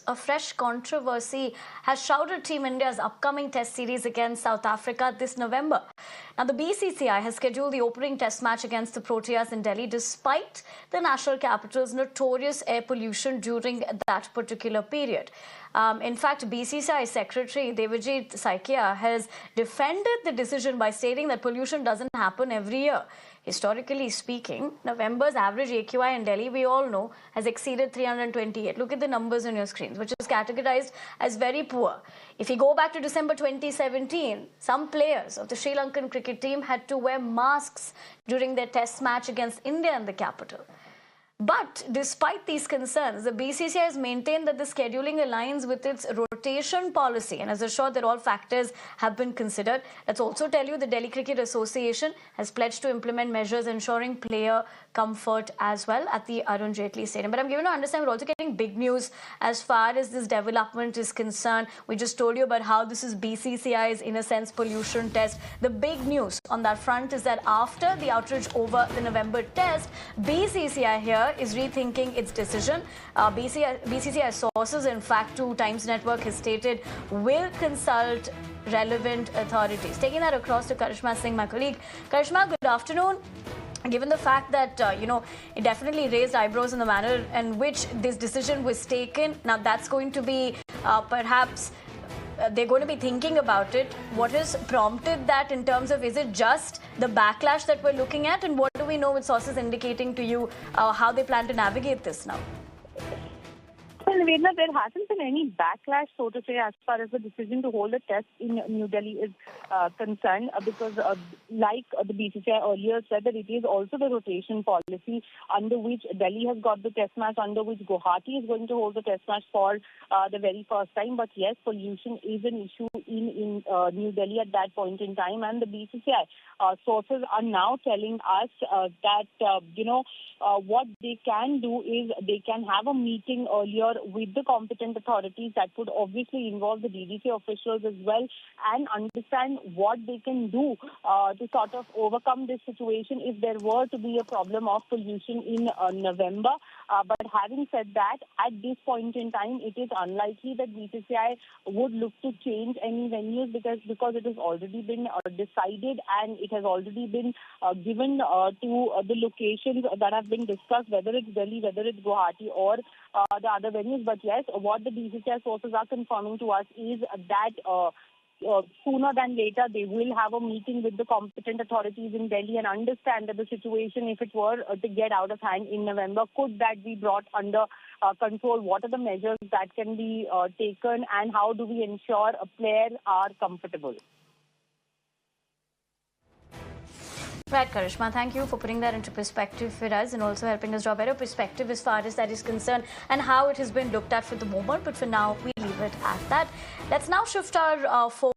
a fresh controversy has shrouded Team India's upcoming Test series against South Africa this November. Now, the BCCI has scheduled the opening Test match against the Proteas in Delhi despite the national capital's notorious air pollution during that particular period. In fact, BCCI Secretary Devajit Saikia has defended the decision by stating that pollution doesn't happen every year. Historically speaking, November's average AQI in Delhi, we all know, has exceeded 328. Look at the numbers on your screens, which is categorized as very poor. If you go back to December 2017, some players of the Sri Lankan cricket team had to wear masks during their test match against India in the capital. But despite these concerns, the BCCI has maintained that the scheduling aligns with its rotation policy and has assured that all factors have been considered. Let's also tell you the Delhi Cricket Association has pledged to implement measures ensuring player comfort as well at the Arun Jaitley Stadium. But I'm given to understand we're also getting big news as far as this development is concerned. We just told you about how this is BCCI's, in a sense, pollution test. The big news on that front is that after the outrage over the November test, BCCI here is rethinking its decision. BCCI sources, in fact, to Times Network has stated, will consult relevant authorities. Taking that across to Karishma Singh, my colleague. Karishma, good afternoon. Given the fact that, it definitely raised eyebrows in the manner in which this decision was taken, now that's going to be perhaps they're going to be thinking about it. What has prompted that in terms of, is it just the backlash that we're looking at? And what do we know with sources indicating to you how they plan to navigate this now? Well, Nivedna, there hasn't been any backlash, so to say, as far as the decision to hold a test in New Delhi is concerned, because like the BCCI earlier said, that it is also the rotation policy under which Delhi has got the test match, under which Guwahati is going to hold the test match for the very first time. But yes, pollution is an issue in New Delhi at that point in time, and the BCCI sources are now telling us that, what they can do is they can have a meeting earlier with the competent authorities that would obviously involve the DDCA officials as well, and understand what they can do to sort of overcome this situation if there were to be a problem of pollution in November. But having said that, at this point in time, it is unlikely that BCCI would look to change any venues because it has already been decided and it has already been given to the locations that have been discussed, whether it's Delhi, whether it's Guwahati or the other venues. But yes, what the BCCI sources are confirming to us is that sooner than later, they will have a meeting with the competent authorities in Delhi and understand that the situation, if it were to get out of hand in November, could that be brought under control? What are the measures that can be taken, and how do we ensure players are comfortable? Right, Karishma, thank you for putting that into perspective for us and also helping us draw a better perspective as far as that is concerned and how it has been looked at for the moment. But for now, we leave it at that. Let's now shift our focus